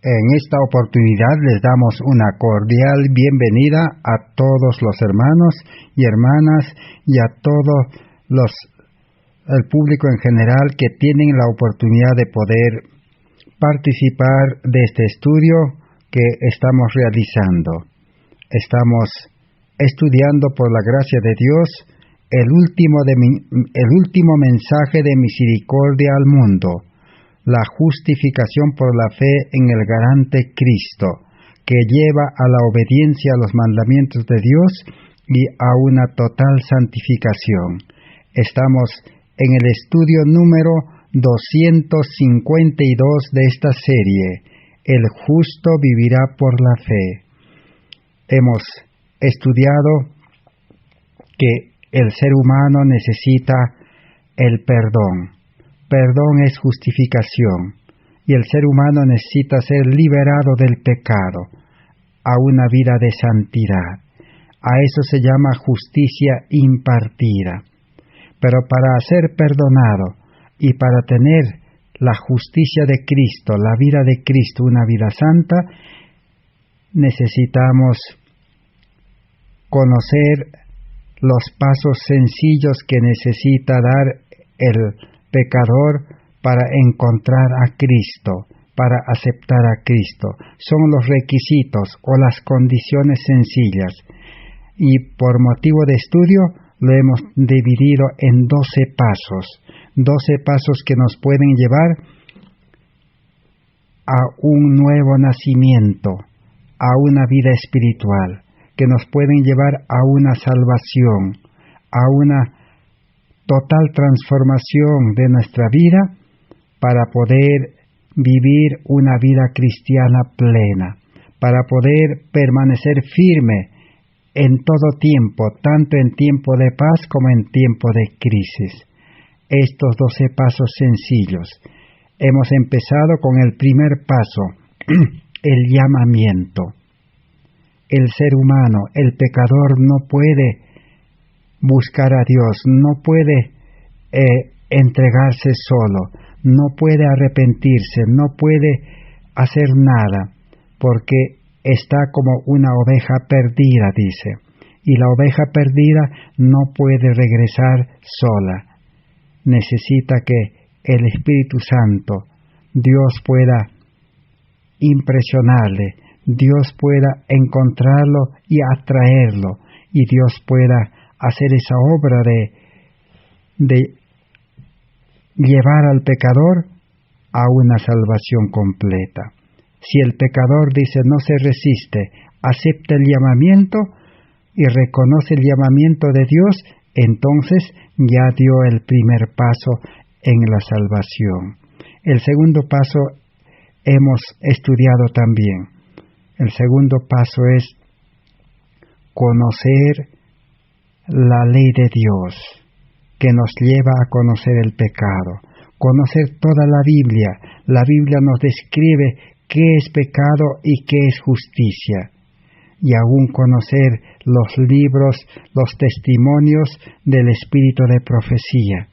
En esta oportunidad les damos una cordial bienvenida a todos los hermanos y hermanas y a el público en general que tienen la oportunidad de poder participar de este estudio que estamos realizando. Estamos estudiando por la gracia de Dios el último mensaje de misericordia al mundo, la justificación por la fe en el garante Cristo, que lleva a la obediencia a los mandamientos de Dios y a una total santificación. Estamos en el estudio número 252 de esta serie, El justo vivirá por la fe. Hemos estudiado que el ser humano necesita el perdón. Perdón es justificación, y el ser humano necesita ser liberado del pecado a una vida de santidad. A eso se llama justicia impartida. Pero para ser perdonado y para tener la justicia de Cristo, la vida de Cristo, una vida santa, necesitamos conocer los pasos sencillos que necesita dar el pecador para encontrar a Cristo, para aceptar a Cristo. Son los requisitos o las condiciones sencillas. Y por motivo de estudio lo hemos dividido en 12 pasos. 12 pasos que nos pueden llevar a un nuevo nacimiento, a una vida espiritual, que nos pueden llevar a una salvación, a una total transformación de nuestra vida para poder vivir una vida cristiana plena, para poder permanecer firme en todo tiempo, tanto en tiempo de paz como en tiempo de crisis. Estos 12 pasos sencillos. Hemos empezado con el primer paso, el llamamiento. El ser humano, el pecador, no puede buscar a Dios, no puede entregarse solo, no puede arrepentirse, no puede hacer nada, porque está como una oveja perdida, dice, y la oveja perdida no puede regresar sola. Necesita que el Espíritu Santo, Dios pueda impresionarle, Dios pueda encontrarlo y atraerlo, y Dios pueda hacer esa obra de llevar al pecador a una salvación completa. Si el pecador dice no se resiste, acepta el llamamiento y reconoce el llamamiento de Dios, entonces ya dio el primer paso en la salvación. El segundo paso hemos estudiado también. El segundo paso es conocer la ley de Dios, que nos lleva a conocer el pecado, conocer toda la Biblia. La Biblia nos describe qué es pecado y qué es justicia, y aún conocer los libros, los testimonios del espíritu de profecía,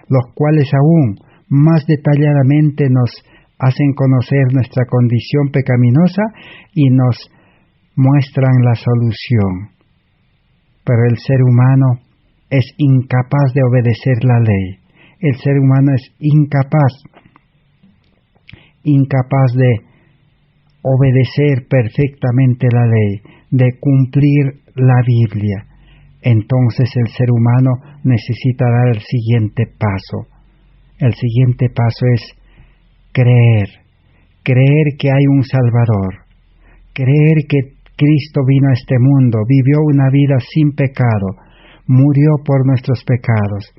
los cuales aún más detalladamente nos hacen conocer nuestra condición pecaminosa y nos muestran la solución. Pero el ser humano es incapaz de obedecer la ley. El ser humano es incapaz de obedecer perfectamente la ley, de cumplir la Biblia. Entonces el ser humano necesita dar el siguiente paso. El siguiente paso es creer que hay un Salvador, creer que Cristo vino a este mundo, vivió una vida sin pecado, murió por nuestros pecados,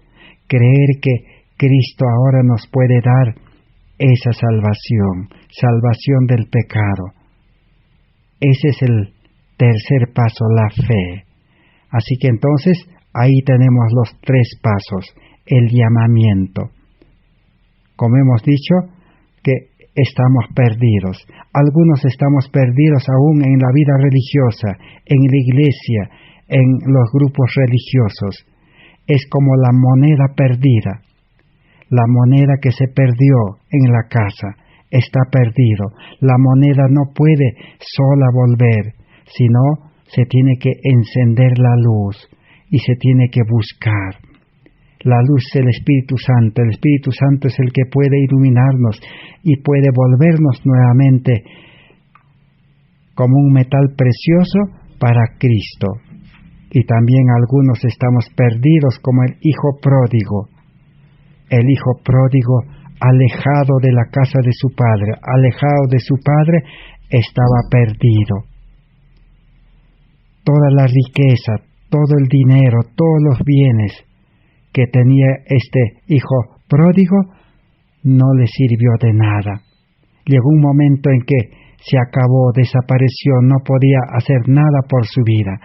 creer que Cristo ahora nos puede dar esa salvación del pecado. Ese es el tercer paso, la fe. Así que entonces ahí tenemos los 3 pasos, el llamamiento. Como hemos dicho, que estamos perdidos. Algunos estamos perdidos aún en la vida religiosa, en la iglesia, en los grupos religiosos. Es como la moneda perdida, la moneda que se perdió en la casa. está perdido. La moneda no puede sola volver, sino se tiene que encender la luz y se tiene que buscar. La luz del Espíritu Santo. El Espíritu Santo es el que puede iluminarnos y puede volvernos nuevamente como un metal precioso para Cristo. Y también algunos estamos perdidos como el hijo pródigo. El hijo pródigo, alejado de la casa de su padre, alejado de su padre, estaba perdido. Toda la riqueza, todo el dinero, todos los bienes que tenía este hijo pródigo no le sirvió de nada. Llegó un momento en que se acabó, desapareció, no podía hacer nada por su vida.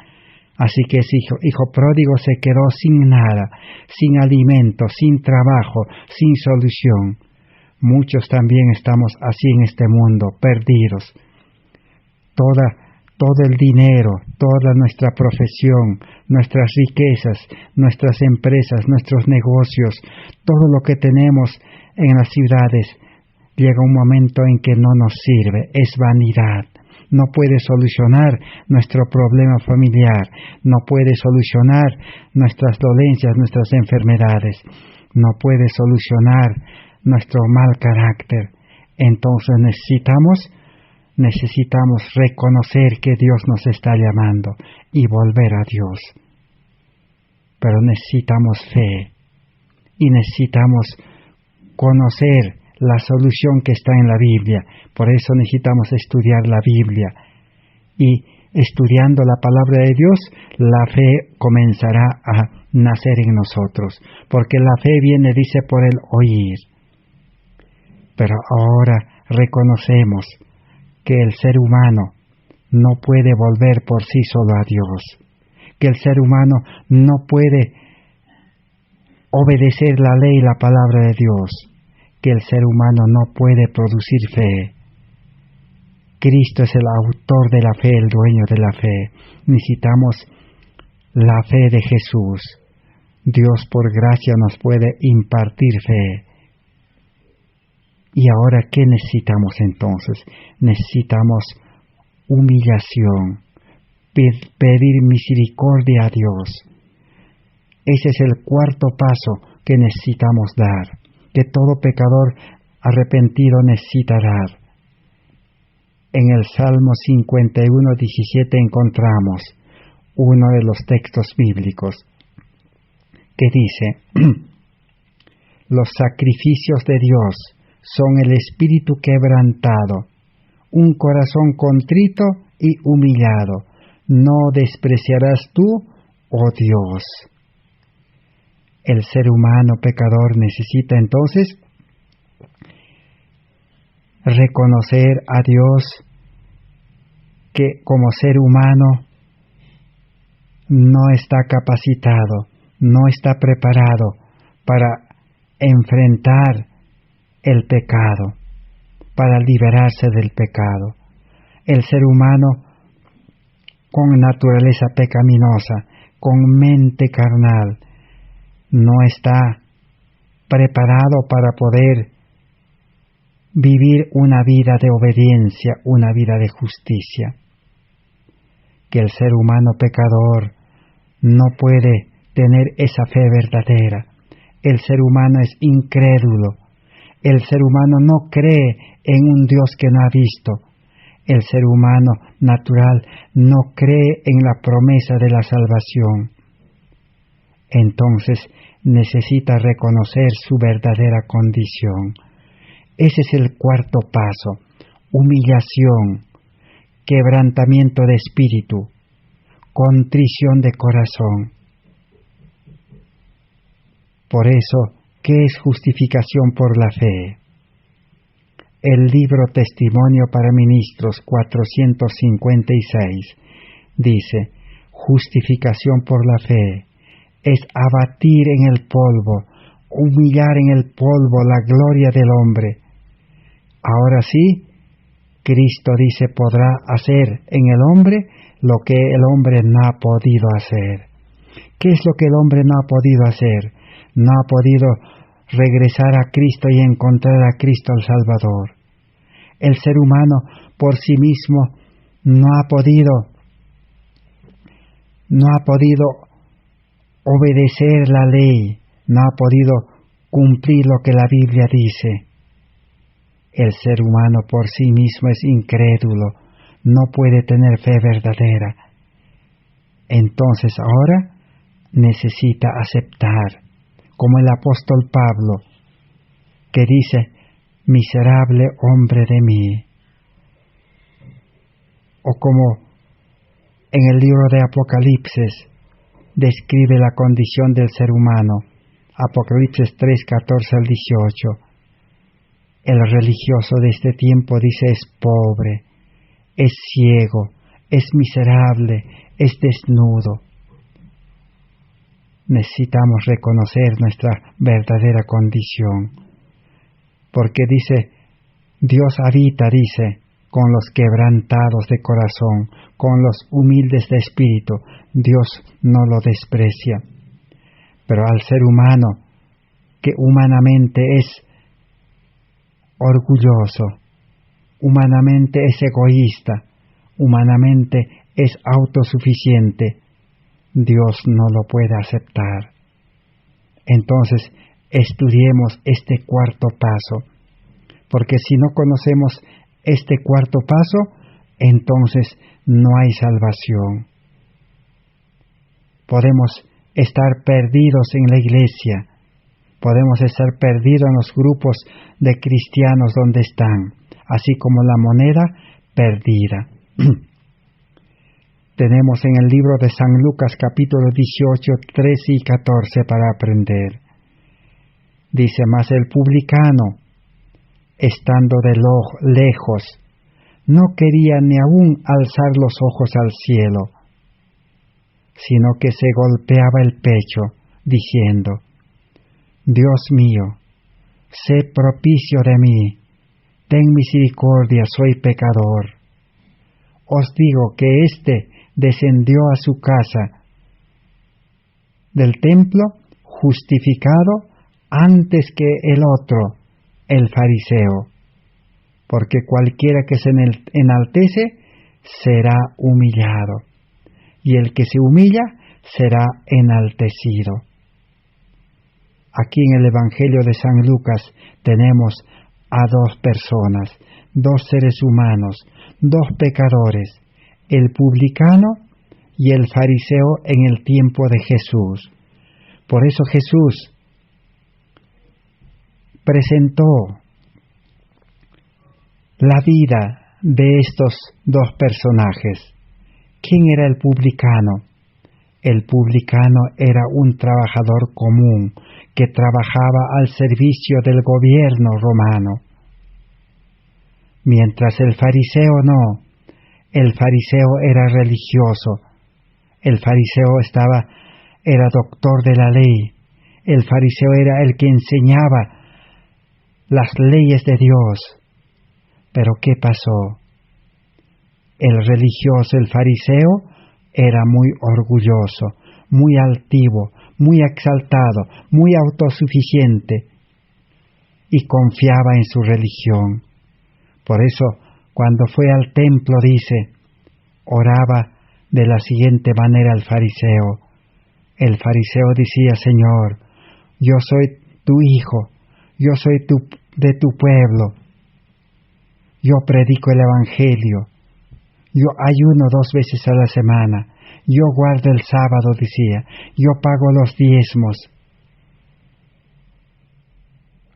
Así que ese hijo pródigo se quedó sin nada, sin alimento, sin trabajo, sin solución. Muchos también estamos así en este mundo, perdidos. Todo el dinero, toda nuestra profesión, nuestras riquezas, nuestras empresas, nuestros negocios, todo lo que tenemos en las ciudades, llega un momento en que no nos sirve, es vanidad. No puede solucionar nuestro problema familiar, no puede solucionar nuestras dolencias, nuestras enfermedades, no puede solucionar nuestro mal carácter. Entonces necesitamos reconocer que Dios nos está llamando y volver a Dios. Pero necesitamos fe y necesitamos conocer la solución que está en la Biblia. Por eso necesitamos estudiar la Biblia. Y estudiando la palabra de Dios, la fe comenzará a nacer en nosotros. Porque la fe viene, dice, por el oír. Pero ahora reconocemos que el ser humano no puede volver por sí solo a Dios. Que el ser humano no puede obedecer la ley y la palabra de Dios. Que el ser humano no puede producir fe. Cristo es el autor de la fe, el dueño de la fe. Necesitamos la fe de Jesús. Dios por gracia nos puede impartir fe. ¿Y ahora qué necesitamos entonces? Necesitamos humillación, pedir misericordia a Dios. Ese es el cuarto paso que necesitamos dar, que todo pecador arrepentido necesita dar. En el Salmo 51:17 encontramos uno de los textos bíblicos que dice: los sacrificios de Dios son el espíritu quebrantado, un corazón contrito y humillado. No despreciarás tú, oh Dios. El ser humano pecador necesita entonces reconocer a Dios que como ser humano no está capacitado, no está preparado para enfrentar el pecado, para liberarse del pecado. El ser humano con naturaleza pecaminosa, con mente carnal, no está preparado para poder vivir una vida de obediencia, una vida de justicia. Que el ser humano pecador no puede tener esa fe verdadera. El ser humano es incrédulo. El ser humano no cree en un Dios que no ha visto. El ser humano natural no cree en la promesa de la salvación. Entonces necesita reconocer su verdadera condición. Ese es el cuarto paso: humillación, quebrantamiento de espíritu, contrición de corazón. Por eso, ¿qué es justificación por la fe? El libro Testimonio para Ministros 456 dice: justificación por la fe es abatir en el polvo, humillar en el polvo la gloria del hombre. Ahora sí, Cristo dice podrá hacer en el hombre lo que el hombre no ha podido hacer. ¿Qué es lo que el hombre no ha podido hacer? No ha podido regresar a Cristo y encontrar a Cristo el Salvador. El ser humano por sí mismo no ha podido obedecer la ley, no ha podido cumplir lo que la Biblia dice. El ser humano por sí mismo es incrédulo, no puede tener fe verdadera. Entonces ahora necesita aceptar, como el apóstol Pablo, que dice, miserable hombre de mí. O como en el libro de Apocalipsis describe la condición del ser humano, Apocalipsis 3, 14 al 18. El religioso de este tiempo dice es pobre, es ciego, es miserable, es desnudo. Necesitamos reconocer nuestra verdadera condición, porque dice, Dios habita, dice, con los quebrantados de corazón, con los humildes de espíritu. Dios no lo desprecia. Pero al ser humano, que humanamente es orgulloso, humanamente es egoísta, humanamente es autosuficiente, Dios no lo puede aceptar. Entonces, estudiemos este cuarto paso, porque si no conocemos este cuarto paso, entonces no hay salvación. Podemos estar perdidos en la iglesia, podemos estar perdidos en los grupos de cristianos donde están, así como la moneda perdida. Tenemos en el libro de San Lucas capítulo 18, 13 y 14 para aprender. Dice, mas el publicano, estando de lejos, no quería ni aún alzar los ojos al cielo, sino que se golpeaba el pecho, diciendo, Dios mío, sé propicio de mí, ten misericordia, soy pecador. Os digo que éste descendió a su casa del templo justificado antes que el otro, el fariseo, porque cualquiera que se enaltece será humillado, y el que se humilla será enaltecido. Aquí en el Evangelio de San Lucas tenemos a dos personas, dos seres humanos, dos pecadores, el publicano y el fariseo en el tiempo de Jesús. Por eso Jesús presentó la vida de estos dos personajes. ¿Quién era el publicano? El publicano era un trabajador común que trabajaba al servicio del gobierno romano. Mientras el fariseo no. El fariseo era religioso. El fariseo era doctor de la ley. El fariseo era el que enseñaba las leyes de Dios. Pero ¿qué pasó? El religioso, el fariseo, era muy orgulloso, muy altivo, muy exaltado, muy autosuficiente y confiaba en su religión. Por eso, cuando fue al templo, dice, oraba de la siguiente manera al fariseo. El fariseo decía, Señor, yo soy tu hijo, yo soy de tu pueblo, yo predico el Evangelio, yo ayuno 2 veces a la semana, yo guardo el sábado, decía, yo pago los diezmos.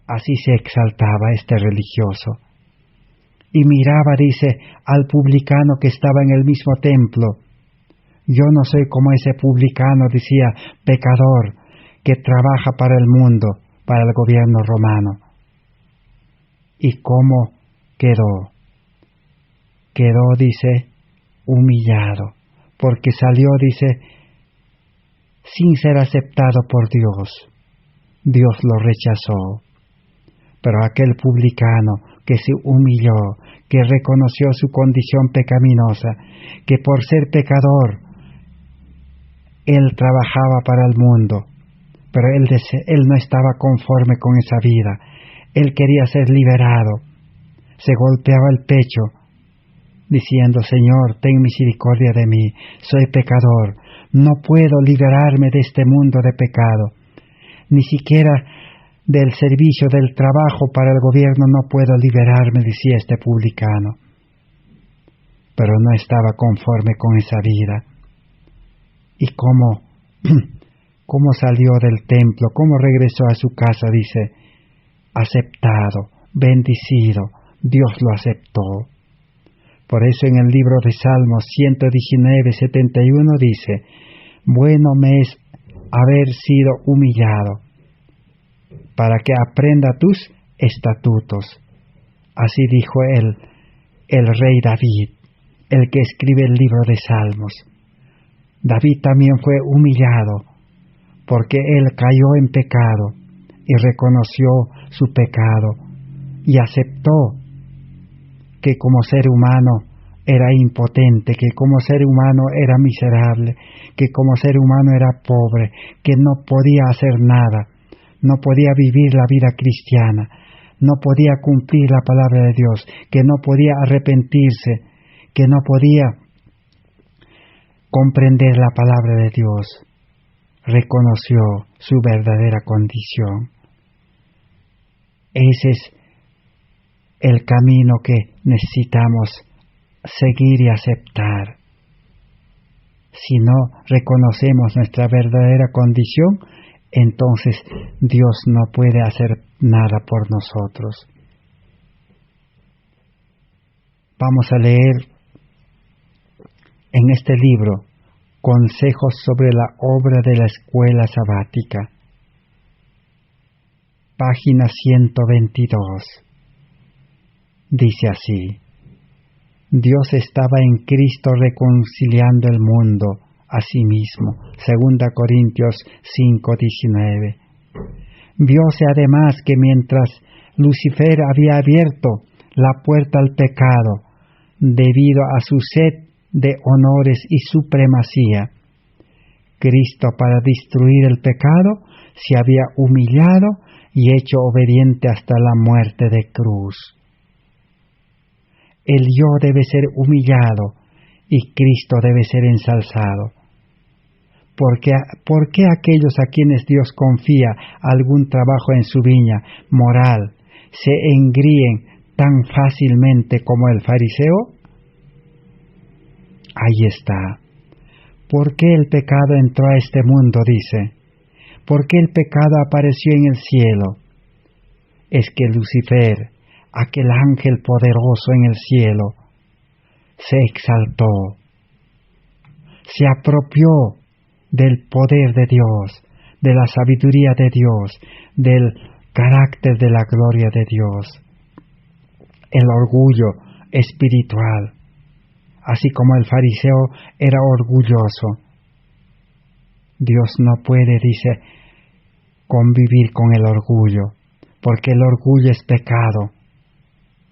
Así se exaltaba este religioso. Y miraba, dice, al publicano que estaba en el mismo templo. Yo no soy como ese publicano, decía, pecador, que trabaja para el mundo, para el gobierno romano. ¿Y cómo quedó? Quedó, dice, humillado, porque salió, dice, sin ser aceptado por Dios. Dios lo rechazó. Pero aquel publicano que se humilló, que reconoció su condición pecaminosa, que por ser pecador, él trabajaba para el mundo, pero él no estaba conforme con esa vida. Él quería ser liberado. se golpeaba el pecho, diciendo: Señor, ten misericordia de mí, soy pecador, no puedo liberarme de este mundo de pecado, ni siquiera del servicio del trabajo para el gobierno no puedo liberarme, decía este publicano. Pero no estaba conforme con esa vida. ¿Y cómo salió del templo? ¿Cómo regresó a su casa? Dice: aceptado, bendecido, Dios lo aceptó. Por eso en el libro de Salmos 119:71 dice: bueno me es haber sido humillado, para que aprenda tus estatutos. Así dijo el rey David, el que escribe el libro de Salmos. David también fue humillado, porque él cayó en pecado y reconoció su pecado y aceptó que como ser humano era impotente, que como ser humano era miserable, que como ser humano era pobre, que no podía hacer nada, no podía vivir la vida cristiana, no podía cumplir la palabra de Dios, que no podía arrepentirse, que no podía comprender la palabra de Dios. Reconoció su verdadera condición. Ese es el camino que necesitamos seguir y aceptar. Si no reconocemos nuestra verdadera condición, entonces Dios no puede hacer nada por nosotros. Vamos a leer en este libro Consejos sobre la obra de la escuela sabática, página 122. Dice así: Dios estaba en Cristo reconciliando el mundo a sí mismo. 2 Corintios 5:19. Vióse además que mientras Lucifer había abierto la puerta al pecado, debido a su sed de honores y supremacía, Cristo, para destruir el pecado, se había humillado y hecho obediente hasta la muerte de cruz. El yo debe ser humillado y Cristo debe ser ensalzado. ¿Por qué aquellos a quienes Dios confía algún trabajo en su viña moral se engríen tan fácilmente como el fariseo? Ahí está. ¿Por qué el pecado entró a este mundo? Dice. ¿Por qué el pecado apareció en el cielo? Es que Lucifer, aquel ángel poderoso en el cielo, se exaltó, se apropió del poder de Dios, de la sabiduría de Dios, del carácter de la gloria de Dios. El orgullo espiritual, así como el fariseo era orgulloso. Dios no puede, dice, convivir con el orgullo, porque el orgullo es pecado,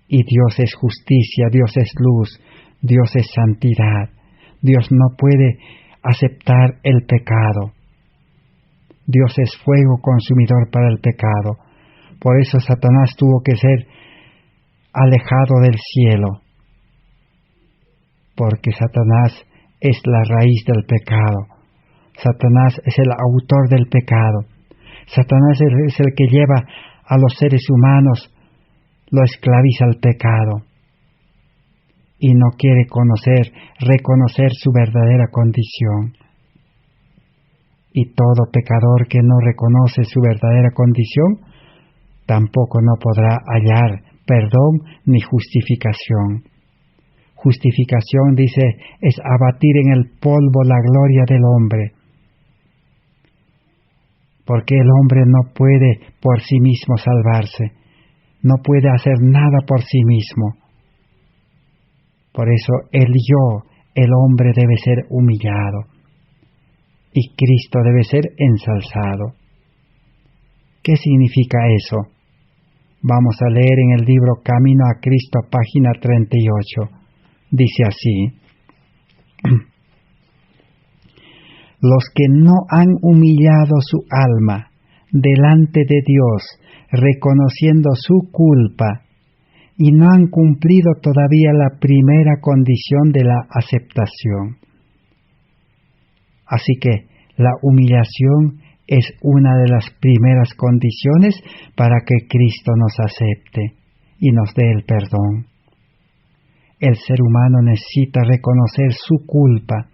y Dios es justicia, Dios es luz, Dios es santidad. Dios no puede aceptar el pecado. Dios es fuego consumidor para el pecado. Por eso Satanás tuvo que ser alejado del cielo, porque Satanás es la raíz del pecado. Satanás es el autor del pecado. Satanás es el que lleva a los seres humanos, lo esclaviza al pecado y no quiere reconocer su verdadera condición. Y todo pecador que no reconoce su verdadera condición tampoco no podrá hallar perdón ni justificación. Justificación, dice, es abatir en el polvo la gloria del hombre, porque el hombre no puede por sí mismo salvarse, no puede hacer nada por sí mismo. Por eso el hombre debe ser humillado y Cristo debe ser ensalzado. ¿Qué significa eso? Vamos a leer en el libro Camino a Cristo, página 38. Dice así: los que no han humillado su alma delante de Dios, reconociendo su culpa y no han cumplido todavía la primera condición de la aceptación. Así que la humillación es una de las primeras condiciones para que Cristo nos acepte y nos dé el perdón. El ser humano necesita reconocer su culpa.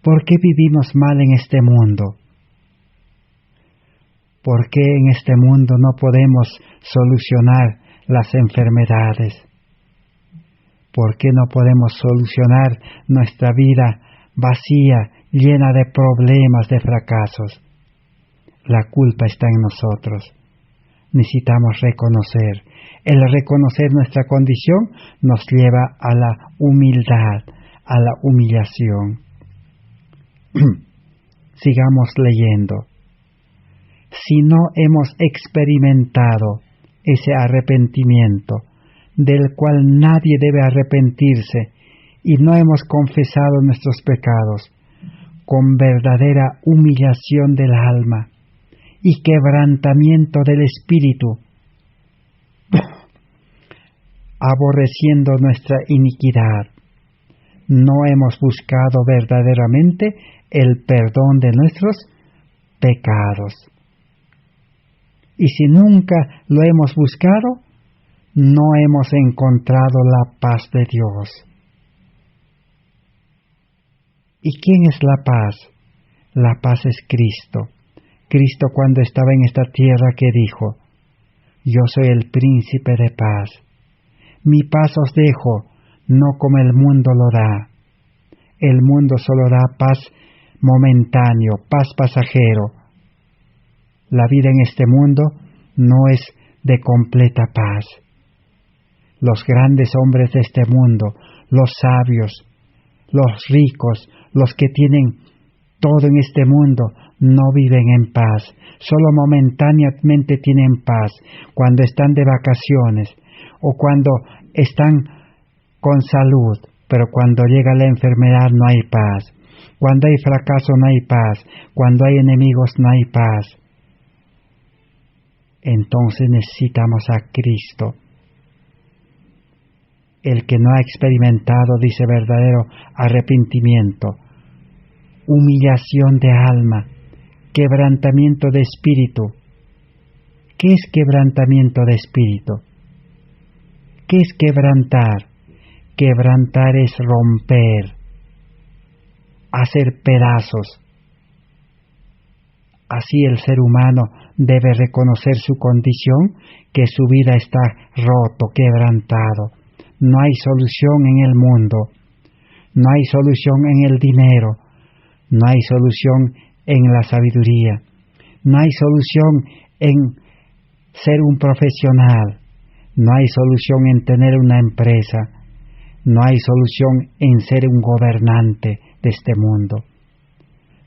¿Por qué vivimos mal en este mundo? ¿Por qué en este mundo no podemos solucionar las enfermedades? ¿Por qué no podemos solucionar nuestra vida vacía, llena de problemas, de fracasos? La culpa está en nosotros. Necesitamos reconocer. El reconocer nuestra condición nos lleva a la humildad, a la humillación. Sigamos leyendo. Si no hemos experimentado ese arrepentimiento, del cual nadie debe arrepentirse, y no hemos confesado nuestros pecados, con verdadera humillación del alma y quebrantamiento del espíritu, aborreciendo nuestra iniquidad, no hemos buscado verdaderamente el perdón de nuestros pecados. Y si nunca lo hemos buscado, no hemos encontrado la paz de Dios. ¿Y quién es la paz? La paz es Cristo. Cristo cuando estaba en esta tierra que dijo, yo soy el príncipe de paz. Mi paz os dejo, no como el mundo lo da. El mundo solo da paz momentáneo, paz pasajero. La vida en este mundo no es de completa paz. Los grandes hombres de este mundo, los sabios, los ricos, los que tienen todo en este mundo, no viven en paz. Solo momentáneamente tienen paz cuando están de vacaciones o cuando están con salud, pero cuando llega la enfermedad no hay paz. Cuando hay fracaso no hay paz. Cuando hay enemigos no hay paz. Entonces necesitamos a Cristo. El que no ha experimentado, dice, verdadero arrepentimiento, humillación de alma, quebrantamiento de espíritu. ¿Qué es quebrantamiento de espíritu? ¿Qué es quebrantar? Quebrantar es romper, hacer pedazos. Así el ser humano debe reconocer su condición, que su vida está roto, quebrantado. No hay solución en el mundo, no hay solución en el dinero, no hay solución en la sabiduría, no hay solución en ser un profesional, no hay solución en tener una empresa, no hay solución en ser un gobernante de este mundo.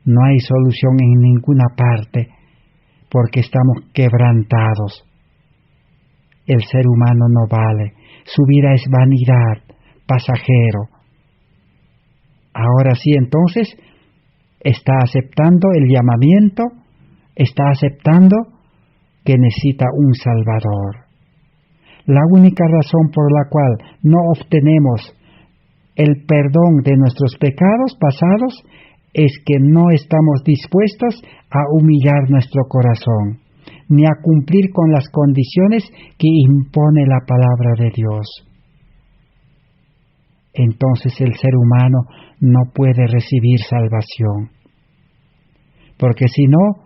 No hay solución en ninguna parte porque estamos quebrantados. El ser humano no vale. Su vida es vanidad, pasajero. Ahora sí, entonces, está aceptando el llamamiento, está aceptando que necesita un Salvador. La única razón por la cual no obtenemos el perdón de nuestros pecados pasados es que no estamos dispuestos a humillar nuestro corazón, ni a cumplir con las condiciones que impone la palabra de Dios. Entonces el ser humano no puede recibir salvación. Porque si no,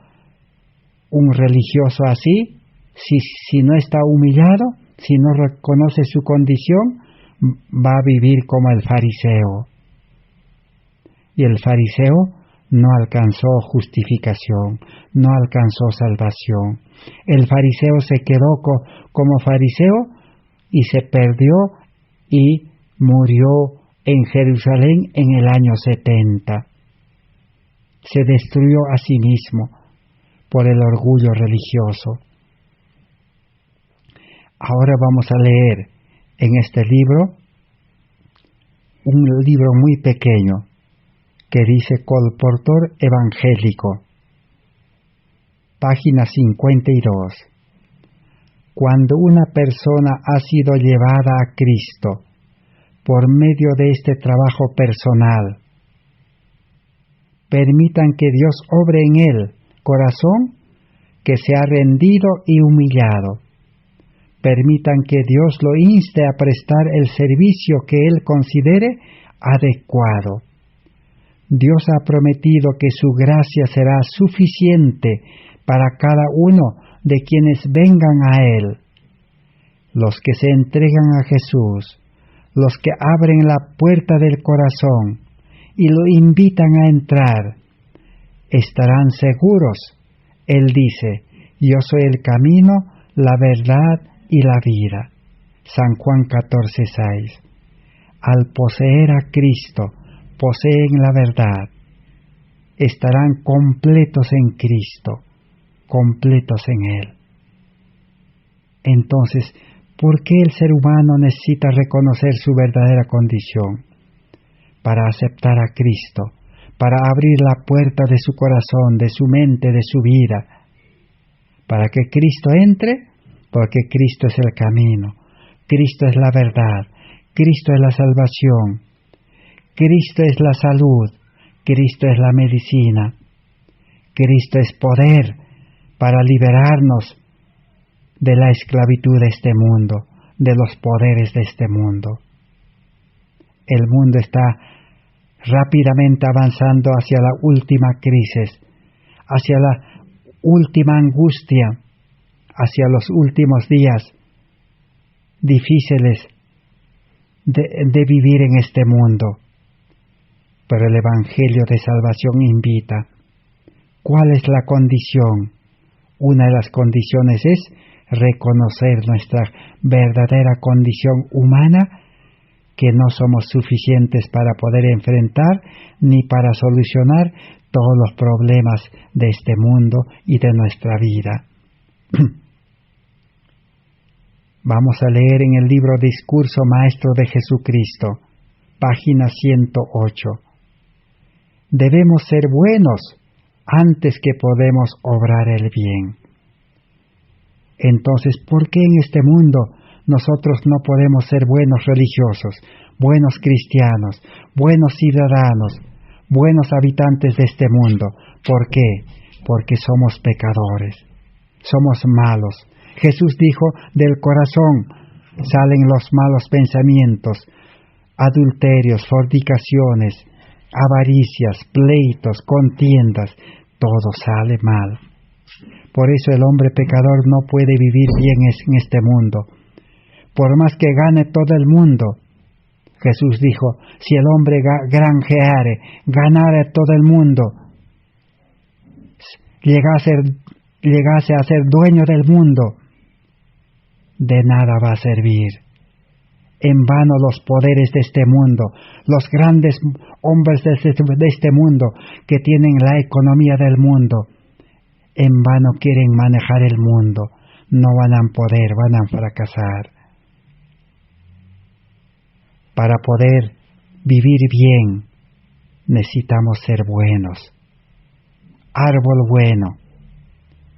un religioso así, si no está humillado, si no reconoce su condición, va a vivir como el fariseo. Y el fariseo no alcanzó justificación, no alcanzó salvación. El fariseo se quedó como fariseo y se perdió y murió en Jerusalén en el año 70. Se destruyó a sí mismo por el orgullo religioso. Ahora vamos a leer en este libro, un libro muy pequeño, que dice Colportor Evangélico, página 52. Cuando una persona ha sido llevada a Cristo por medio de este trabajo personal, permitan que Dios obre en él, corazón que se ha rendido y humillado. Permitan que Dios lo inste a prestar el servicio que él considere adecuado. Dios ha prometido que su gracia será suficiente para cada uno de quienes vengan a él. Los que se entregan a Jesús, los que abren la puerta del corazón y lo invitan a entrar, estarán seguros. Él dice: yo soy el camino, la verdad y la vida. San Juan 14:6. Al poseer a Cristo, poseen la verdad. Estarán completos en Cristo, completos en Él. Entonces, ¿por qué el ser humano necesita reconocer su verdadera condición? Para aceptar a Cristo, para abrir la puerta de su corazón, de su mente, de su vida, para que Cristo entre, porque Cristo es el camino, Cristo es la verdad, Cristo es la salvación, Cristo es la salud, Cristo es la medicina, Cristo es poder para liberarnos de la esclavitud de este mundo, de los poderes de este mundo. El mundo está rápidamente avanzando hacia la última crisis, hacia la última angustia, hacia los últimos días difíciles de vivir en este mundo. Pero el Evangelio de Salvación invita. ¿Cuál es la condición? Una de las condiciones es reconocer nuestra verdadera condición humana, que no somos suficientes para poder enfrentar ni para solucionar todos los problemas de este mundo y de nuestra vida. Vamos a leer en el libro Discurso Maestro de Jesucristo, página 108. Debemos ser buenos antes que podemos obrar el bien. Entonces, ¿por qué en este mundo nosotros no podemos ser buenos religiosos, buenos cristianos, buenos ciudadanos, buenos habitantes de este mundo? ¿Por qué? Porque somos pecadores, somos malos. Jesús dijo: del corazón salen los malos pensamientos, adulterios, fornicaciones, avaricias, pleitos, contiendas, todo sale mal. Por eso el hombre pecador no puede vivir bien en este mundo. Por más que gane todo el mundo, Jesús dijo: si el hombre granjeare, ganare todo el mundo, llegase a ser dueño del mundo, de nada va a servir. En vano los poderes de este mundo, los grandes hombres de este mundo que tienen la economía del mundo, en vano quieren manejar el mundo, no van a poder, van a fracasar. Para poder vivir bien, necesitamos ser buenos. Árbol bueno,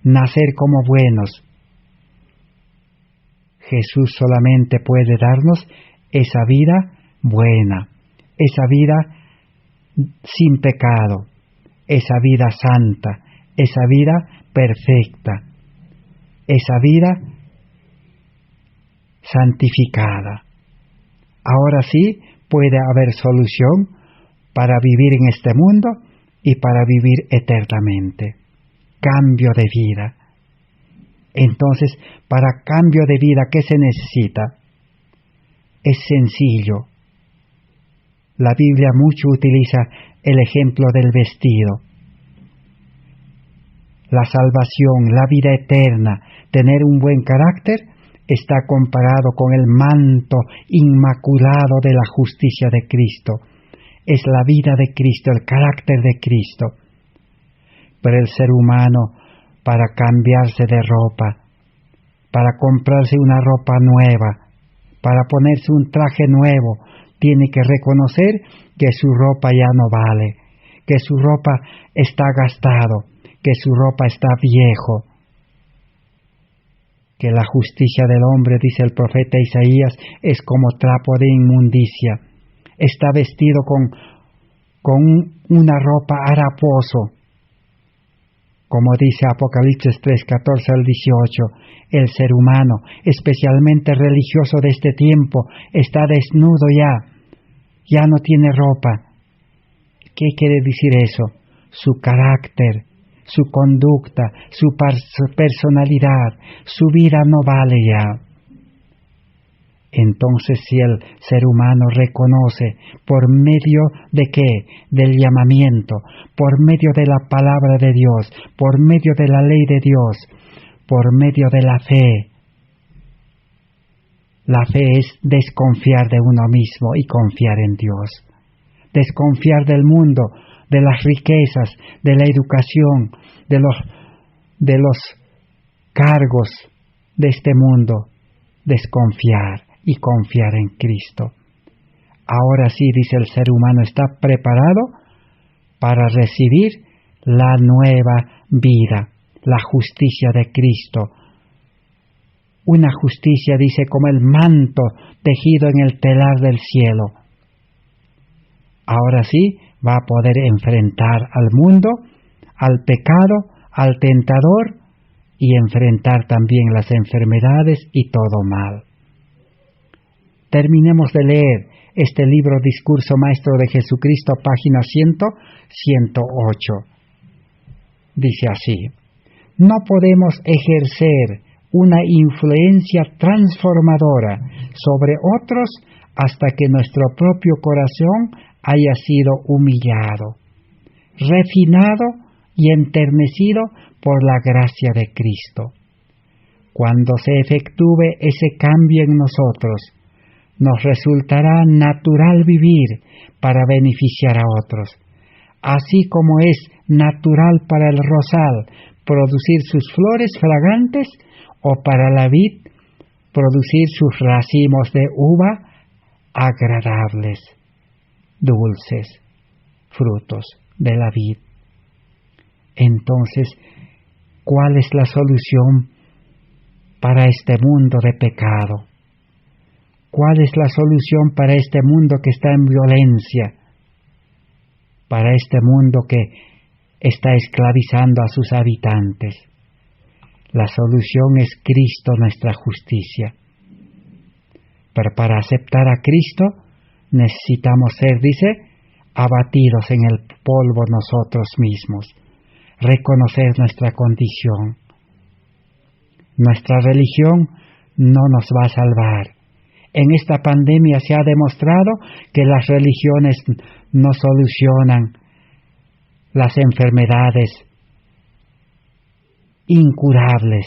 nacer como buenos. Jesús solamente puede darnos esa vida buena, esa vida sin pecado, esa vida santa, esa vida perfecta, esa vida santificada. Ahora sí puede haber solución para vivir en este mundo y para vivir eternamente. Cambio de vida. Entonces, para cambio de vida, ¿qué se necesita? Es sencillo. La Biblia mucho utiliza el ejemplo del vestido. La salvación, la vida eterna, tener un buen carácter, está comparado con el manto inmaculado de la justicia de Cristo. Es la vida de Cristo, el carácter de Cristo. Pero el ser humano, para cambiarse de ropa, para comprarse una ropa nueva, para ponerse un traje nuevo, tiene que reconocer que su ropa ya no vale, que su ropa está gastado, que su ropa está viejo. que la justicia del hombre, dice el profeta Isaías, es como trapo de inmundicia. Está vestido con una ropa haraposo. Como dice Apocalipsis 3, 14 al 18, el ser humano, especialmente religioso de este tiempo, está desnudo ya no tiene ropa. ¿Qué quiere decir eso? Su carácter, su conducta, su personalidad, su vida no vale ya. Entonces, si el ser humano reconoce por medio de qué, del llamamiento, por medio de la palabra de Dios, por medio de la ley de Dios, por medio de la fe es desconfiar de uno mismo y confiar en Dios. Desconfiar del mundo, de las riquezas, de la educación, de los cargos de este mundo. Desconfiar y confiar en Cristo. Ahora sí, dice, el ser humano está preparado para recibir la nueva vida, la justicia de Cristo. Una justicia, dice, como el manto tejido en el telar del cielo. Ahora sí, va a poder enfrentar al mundo, al pecado, al tentador y enfrentar también las enfermedades y todo mal. Terminemos de leer este libro Discurso Maestro de Jesucristo, página 108. Dice así: no podemos ejercer una influencia transformadora sobre otros hasta que nuestro propio corazón haya sido humillado, refinado y enternecido por la gracia de Cristo. Cuando se efectúe ese cambio en nosotros, nos resultará natural vivir para beneficiar a otros, así como es natural para el rosal producir sus flores fragantes o para la vid producir sus racimos de uva agradables, dulces, frutos de la vid. Entonces, ¿cuál es la solución para este mundo de pecado? ¿Cuál es la solución para este mundo que está en violencia? Para este mundo que está esclavizando a sus habitantes. La solución es Cristo, nuestra justicia. Pero para aceptar a Cristo necesitamos ser, dice, abatidos en el polvo nosotros mismos, reconocer nuestra condición. Nuestra religión no nos va a salvar. En esta pandemia se ha demostrado que las religiones no solucionan las enfermedades incurables,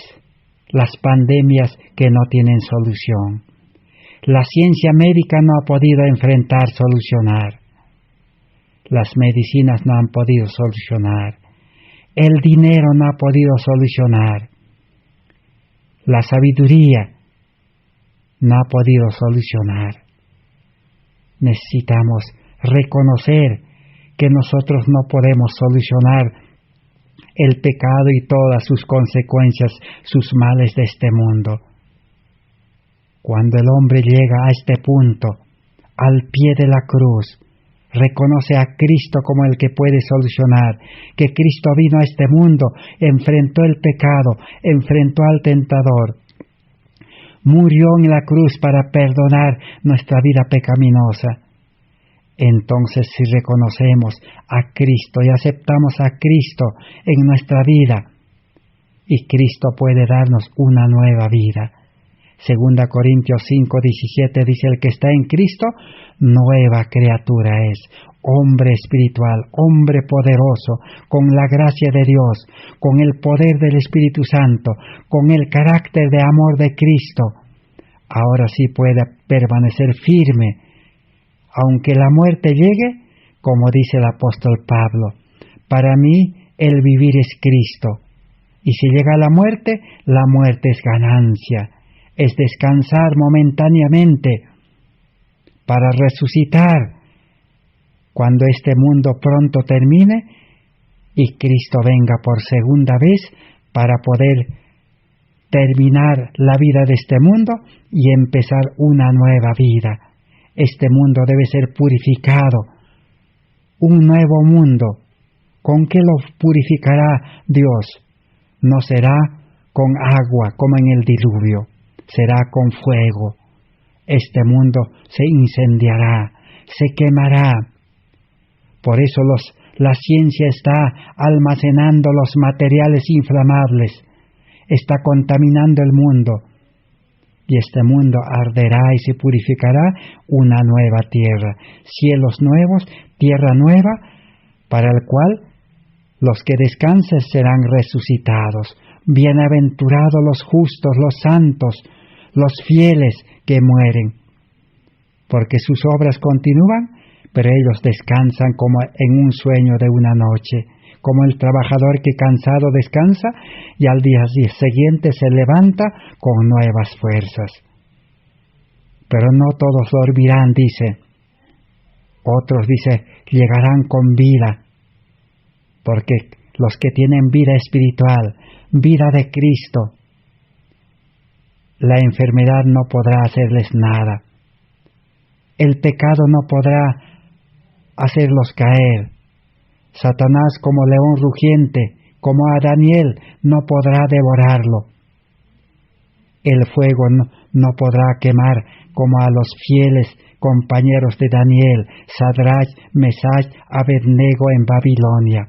las pandemias que no tienen solución. La ciencia médica no ha podido solucionar. Las medicinas no han podido solucionar. El dinero no ha podido solucionar. La sabiduría no ha podido solucionar. Necesitamos reconocer que nosotros no podemos solucionar el pecado y todas sus consecuencias, sus males de este mundo. Cuando el hombre llega a este punto, al pie de la cruz, reconoce a Cristo como el que puede solucionar, que Cristo vino a este mundo, enfrentó el pecado, enfrentó al tentador, murió en la cruz para perdonar nuestra vida pecaminosa. Entonces, si reconocemos a Cristo y aceptamos a Cristo en nuestra vida, y Cristo puede darnos una nueva vida. 2 Corintios 5:17 dice: el que está en Cristo, nueva criatura es, hombre espiritual, hombre poderoso, con la gracia de Dios, con el poder del Espíritu Santo, con el carácter de amor de Cristo. Ahora sí puede permanecer firme, aunque la muerte llegue, como dice el apóstol Pablo: para mí el vivir es Cristo, y si llega la muerte es ganancia. Es descansar momentáneamente para resucitar cuando este mundo pronto termine y Cristo venga por segunda vez para poder terminar la vida de este mundo y empezar una nueva vida. Este mundo debe ser purificado, un nuevo mundo. ¿Con qué lo purificará Dios? No será con agua como en el diluvio, será con fuego. Este mundo se incendiará, se quemará. Por eso la ciencia está almacenando los materiales inflamables, está contaminando el mundo, y este mundo arderá y se purificará una nueva tierra, cielos nuevos, tierra nueva, para el cual los que descansen serán resucitados. Bienaventurados los justos, los santos, los fieles que mueren, porque sus obras continúan, pero ellos descansan como en un sueño de una noche, como el trabajador que cansado descansa y al día siguiente se levanta con nuevas fuerzas. Pero no todos dormirán, dice. Otros, dice, llegarán con vida, porque los que tienen vida espiritual, vida de Cristo, la enfermedad no podrá hacerles nada. El pecado no podrá hacerlos caer. Satanás, como león rugiente, como a Daniel, no podrá devorarlo. El fuego no podrá quemar como a los fieles compañeros de Daniel, Sadrach, Mesach, Abednego en Babilonia.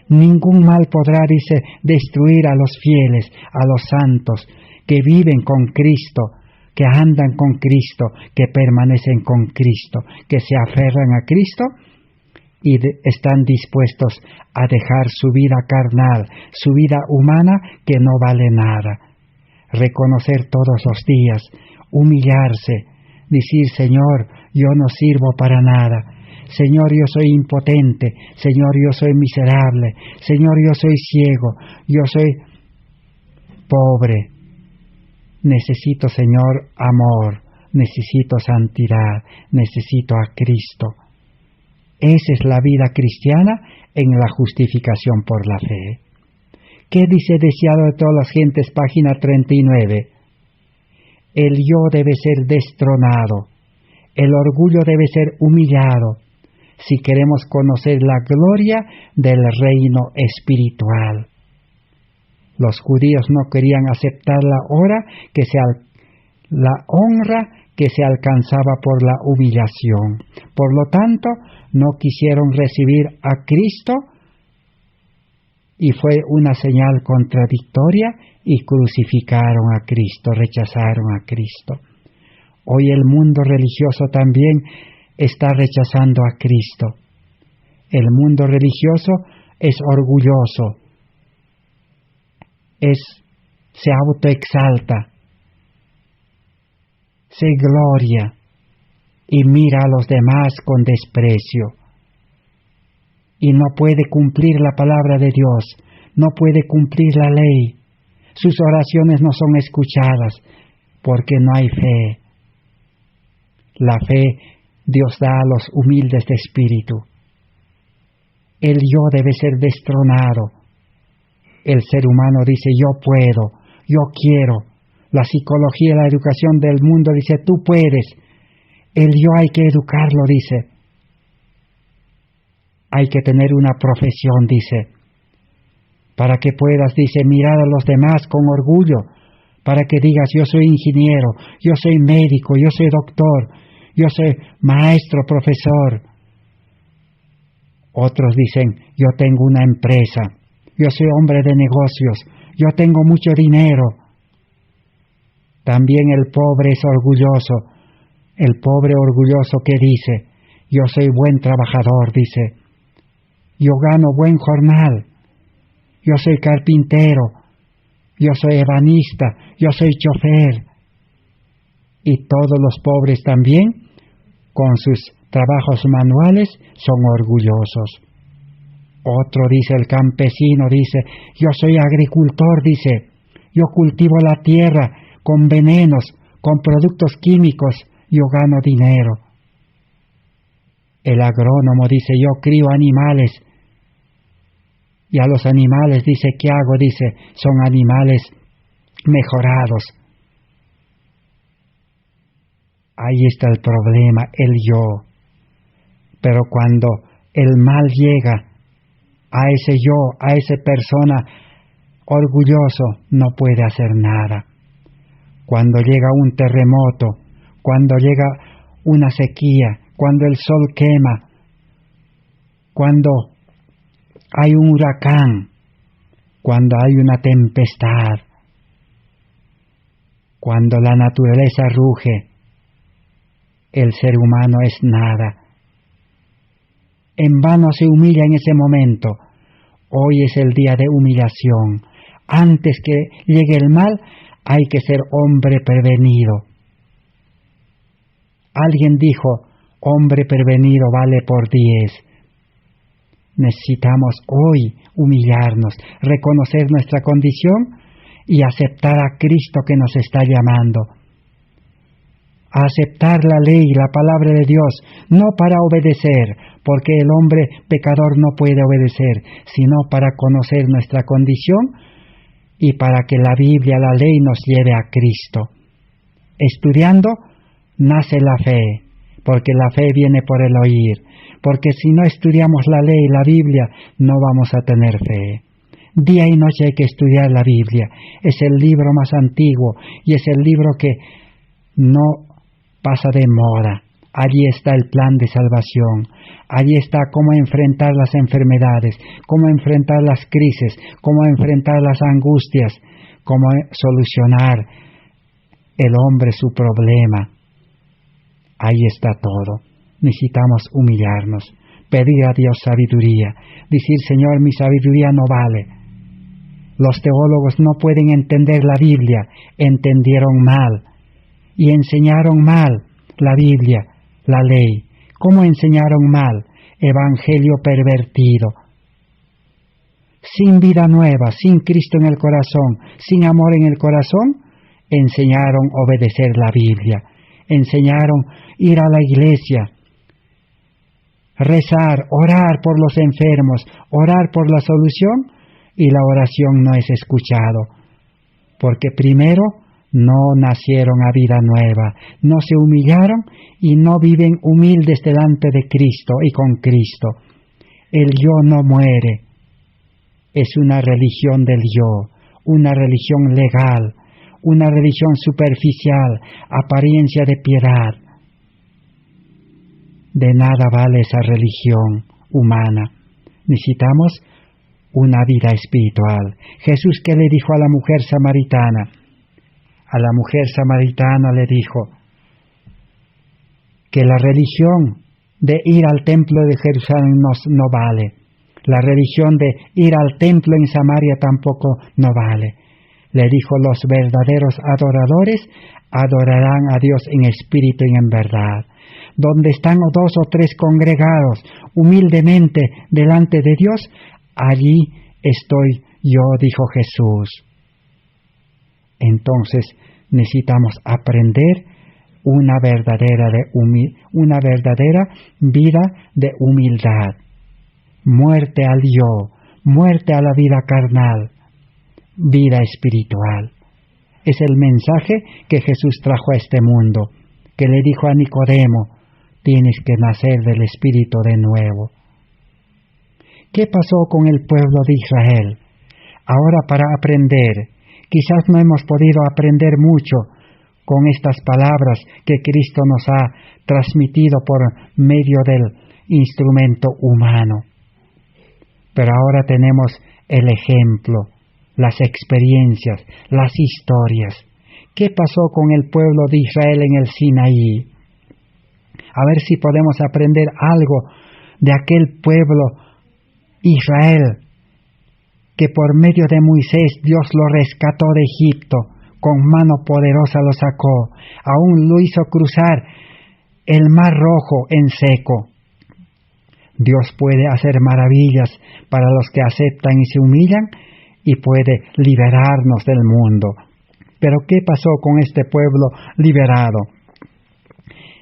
Ningún mal podrá, dice, destruir a los fieles, a los santos, que viven con Cristo, que andan con Cristo, que permanecen con Cristo, que se aferran a Cristo y están dispuestos a dejar su vida carnal, su vida humana que no vale nada. Reconocer todos los días, humillarse, decir, Señor, yo no sirvo para nada. Señor, yo soy impotente. Señor, yo soy miserable. Señor, yo soy ciego. Yo soy pobre. Necesito, Señor, amor. Necesito santidad. Necesito a Cristo. Esa es la vida cristiana en la justificación por la fe. ¿Qué dice Deseado de todas las gentes? Página 39. El yo debe ser destronado. El orgullo debe ser humillado, si queremos conocer la gloria del reino espiritual. Los judíos no querían aceptar la honra que se alcanzaba por la humillación. Por lo tanto, no quisieron recibir a Cristo y fue una señal contradictoria y crucificaron a Cristo, rechazaron a Cristo. Hoy el mundo religioso también está rechazando a Cristo. El mundo religioso es orgulloso, se autoexalta, se gloria y mira a los demás con desprecio. Y no puede cumplir la palabra de Dios, no puede cumplir la ley. Sus oraciones no son escuchadas porque no hay fe. La fe Dios da a los humildes de espíritu. El yo debe ser destronado. El ser humano dice, yo puedo, yo quiero. La psicología y la educación del mundo dice, tú puedes. El yo hay que educarlo, dice. Hay que tener una profesión, dice, para que puedas, dice, mirar a los demás con orgullo, para que digas, yo soy ingeniero, yo soy médico, yo soy doctor, yo soy maestro, profesor. Otros dicen, yo tengo una empresa, yo soy hombre de negocios, yo tengo mucho dinero. También el pobre es orgulloso, el pobre orgulloso que dice, yo soy buen trabajador, dice, yo gano buen jornal, yo soy carpintero, yo soy ebanista, yo soy chofer. Y todos los pobres también, con sus trabajos manuales, son orgullosos. Otro dice, el campesino dice, yo soy agricultor, dice, yo cultivo la tierra con venenos, con productos químicos, yo gano dinero. El agrónomo dice, yo crío animales, y a los animales dice, ¿qué hago? Dice, son animales mejorados. Ahí está el problema, el yo. Pero cuando el mal llega a ese yo, a esa persona orgulloso, no puede hacer nada. Cuando llega un terremoto, cuando llega una sequía, cuando el sol quema, cuando hay un huracán, cuando hay una tempestad, cuando la naturaleza ruge, el ser humano es nada. En vano se humilla en ese momento. Hoy es el día de humillación. Antes que llegue el mal, hay que ser hombre prevenido. Alguien dijo, hombre prevenido vale por 10. Necesitamos hoy humillarnos, reconocer nuestra condición y aceptar a Cristo que nos está llamando. A aceptar la ley, la palabra de Dios, no para obedecer, porque el hombre pecador no puede obedecer, sino para conocer nuestra condición y para que la Biblia, la ley, nos lleve a Cristo. Estudiando, nace la fe, porque la fe viene por el oír, porque si no estudiamos la ley, la Biblia, no vamos a tener fe. Día y noche hay que estudiar la Biblia. Es el libro más antiguo y es el libro que no pasa de moda. Allí está el plan de salvación. Allí está cómo enfrentar las enfermedades, cómo enfrentar las crisis, cómo enfrentar las angustias, cómo solucionar el hombre su problema. Ahí está todo. Necesitamos humillarnos, pedir a Dios sabiduría, decir, Señor, mi sabiduría no vale. Los teólogos no pueden entender la Biblia, entendieron mal y enseñaron mal la Biblia, la ley. ¿Cómo enseñaron mal? Evangelio pervertido. Sin vida nueva, sin Cristo en el corazón, sin amor en el corazón, enseñaron obedecer la Biblia, enseñaron ir a la iglesia, rezar, orar por los enfermos, orar por la solución, y la oración no es escuchado, porque primero no nacieron a vida nueva, no se humillaron y no viven humildes delante de Cristo y con Cristo. El yo no muere, es una religión del yo, una religión legal, una religión superficial, apariencia de piedad. De nada vale esa religión humana. Necesitamos una vida espiritual. Jesús, ¿qué le dijo a la mujer samaritana? A la mujer samaritana le dijo que la religión de ir al templo de Jerusalén no vale. La religión de ir al templo en Samaria tampoco no vale. Le dijo, los verdaderos adoradores adorarán a Dios en espíritu y en verdad. Donde están 2 o 3 congregados humildemente delante de Dios, allí estoy yo, dijo Jesús. Entonces necesitamos aprender una verdadera vida de humildad. Muerte al yo, muerte a la vida carnal, vida espiritual. Es el mensaje que Jesús trajo a este mundo, que le dijo a Nicodemo, tienes que nacer del Espíritu de nuevo. ¿Qué pasó con el pueblo de Israel? Ahora para aprender, quizás no hemos podido aprender mucho con estas palabras que Cristo nos ha transmitido por medio del instrumento humano. Pero ahora tenemos el ejemplo, las experiencias, las historias. ¿Qué pasó con el pueblo de Israel en el Sinaí? A ver si podemos aprender algo de aquel pueblo Israel, que por medio de Moisés Dios lo rescató de Egipto, con mano poderosa lo sacó, aún lo hizo cruzar el mar rojo en seco. Dios puede hacer maravillas para los que aceptan y se humillan, y puede liberarnos del mundo. Pero ¿qué pasó con este pueblo liberado?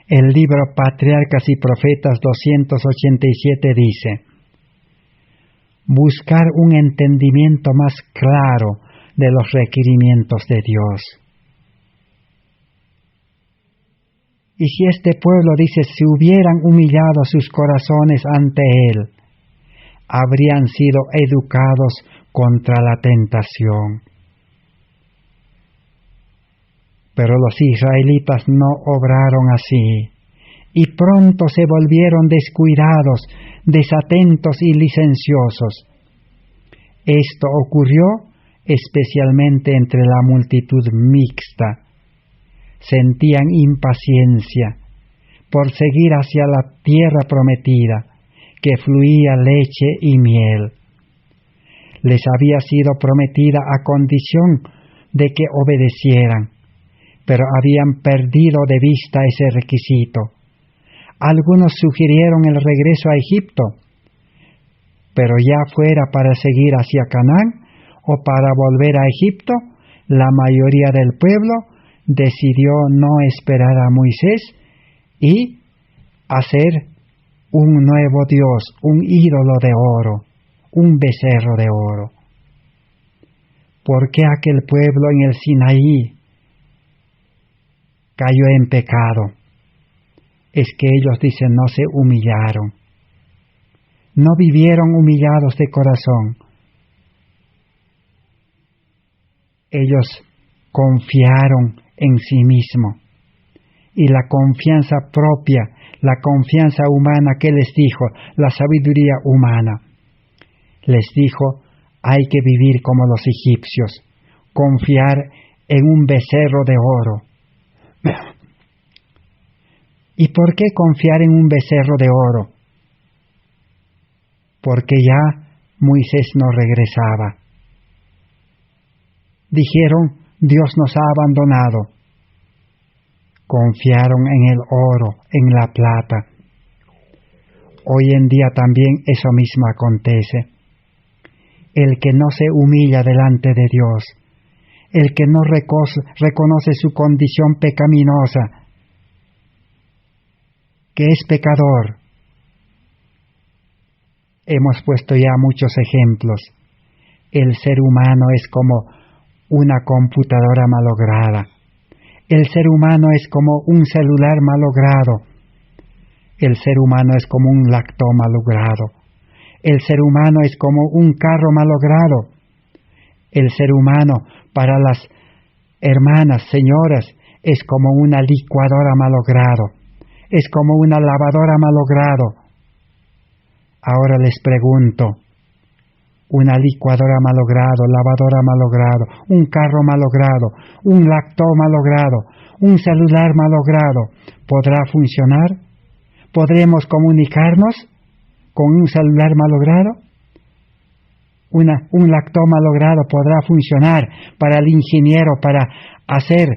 El libro Patriarcas y Profetas 287 dice, buscar un entendimiento más claro de los requerimientos de Dios. Y si este pueblo, dice, si hubieran humillado sus corazones ante Él, habrían sido educados contra la tentación. Pero los israelitas no obraron así, y pronto se volvieron descuidados, desatentos y licenciosos. Esto ocurrió especialmente entre la multitud mixta. Sentían impaciencia por seguir hacia la tierra prometida, que fluía leche y miel. Les había sido prometida a condición de que obedecieran, pero habían perdido de vista ese requisito. Algunos sugirieron el regreso a Egipto, pero ya fuera para seguir hacia Canaán o para volver a Egipto, la mayoría del pueblo decidió no esperar a Moisés y hacer un nuevo Dios, un ídolo de oro, un becerro de oro. ¿Por qué aquel pueblo en el Sinaí cayó en pecado? Es que ellos, dicen, no se humillaron. No vivieron humillados de corazón. Ellos confiaron en sí mismos. Y la confianza propia, la confianza humana que les dijo, la sabiduría humana, les dijo, hay que vivir como los egipcios, confiar en un becerro de oro. ¿Y por qué confiar en un becerro de oro? Porque ya Moisés no regresaba. Dijeron, Dios nos ha abandonado. Confiaron en el oro, en la plata. Hoy en día también eso mismo acontece. El que no se humilla delante de Dios, el que no reconoce su condición pecaminosa, que es pecador. Hemos puesto ya muchos ejemplos. El ser humano es como una computadora malograda. El ser humano es como un celular malogrado. El ser humano es como un lácteo malogrado. El ser humano es como un carro malogrado. El ser humano, para las hermanas, señoras, es como una licuadora malogrado. Es como una lavadora malogrado. Ahora les pregunto, una licuadora malogrado, lavadora malogrado, un carro malogrado, un lácteo malogrado, un celular malogrado, ¿podrá funcionar? ¿Podremos comunicarnos con un celular malogrado? Un lácteo malogrado podrá funcionar para el ingeniero para hacer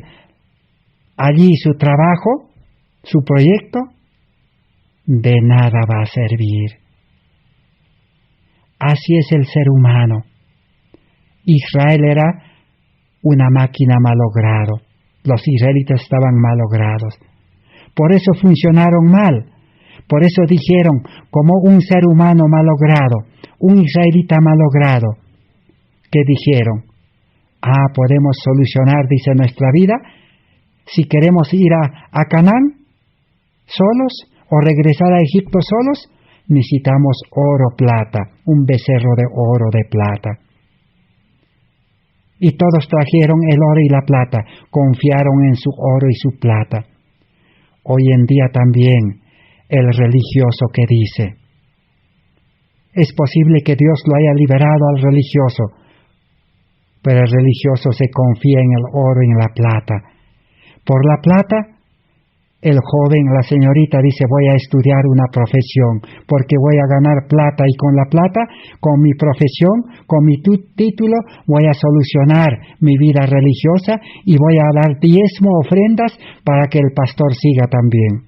allí su trabajo, su proyecto. De nada va a servir. Así es el ser humano. Israel era una máquina malogrado. Los israelitas estaban malogrados. Por eso funcionaron mal. Por eso dijeron, como un ser humano malogrado, un israelita malogrado. ¿Qué dijeron? Podemos solucionar, dice, nuestra vida si queremos ir a Canaán solos o regresar a Egipto solos. Necesitamos oro, plata, un becerro de oro, de plata. Y todos trajeron el oro y la plata, confiaron en su oro y su plata. Hoy en día también el religioso que dice, es posible que Dios lo haya liberado al religioso, pero el religioso se confía en el oro y en la plata. Por la plata, el joven, la señorita dice, voy a estudiar una profesión, porque voy a ganar plata, y con la plata, con mi profesión, con mi título, voy a solucionar mi vida religiosa y voy a dar diezmo, ofrendas, para que el pastor siga también.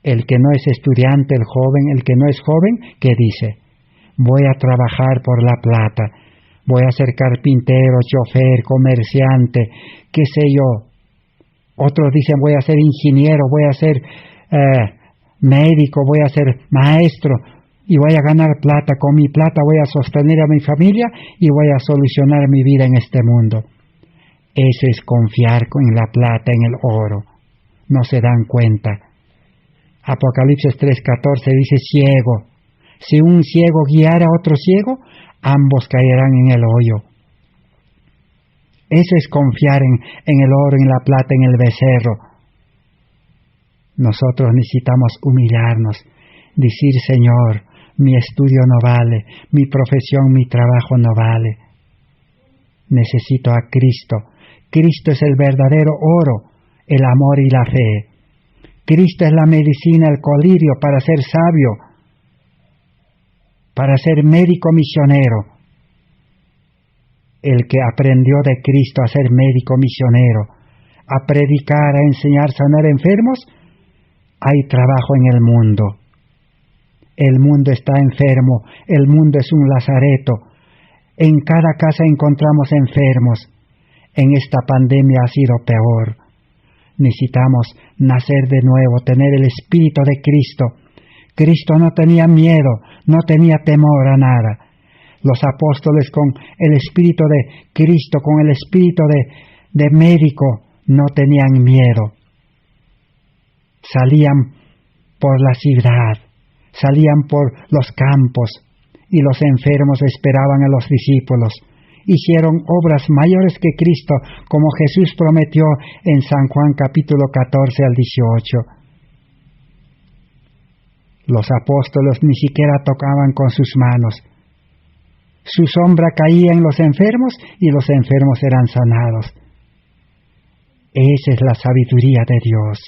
El que no es estudiante, el joven, el que no es joven, ¿qué dice? Voy a trabajar por la plata, voy a ser carpintero, chofer, comerciante, qué sé yo. Otros dicen, voy a ser ingeniero, voy a ser médico, voy a ser maestro, y voy a ganar plata, con mi plata voy a sostener a mi familia y voy a solucionar mi vida en este mundo. Eso es confiar en la plata, en el oro. No se dan cuenta. Apocalipsis 3:14 dice ciego. Si un ciego guiara a otro ciego, ambos caerán en el hoyo. Eso es confiar en el oro, en la plata, en el becerro. Nosotros necesitamos humillarnos, decir, Señor, mi estudio no vale, mi profesión, mi trabajo no vale. Necesito a Cristo. Cristo es el verdadero oro, el amor y la fe. Cristo es la medicina, el colirio para ser sabio, para ser médico misionero. El que aprendió de Cristo a ser médico misionero, a predicar, a enseñar, sanar enfermos, hay trabajo en el mundo. El mundo está enfermo, el mundo es un lazareto. En cada casa encontramos enfermos. En esta pandemia ha sido peor. Necesitamos nacer de nuevo, tener el Espíritu de Cristo. Cristo no tenía miedo, no tenía temor a nada. Los apóstoles con el Espíritu de Cristo, con el Espíritu de médico, no tenían miedo. Salían por la ciudad, salían por los campos, y los enfermos esperaban a los discípulos. Hicieron obras mayores que Cristo, como Jesús prometió en San Juan capítulo 14 al 18. Los apóstoles ni siquiera tocaban con sus manos. Su sombra caía en los enfermos y los enfermos eran sanados. Esa es la sabiduría de Dios.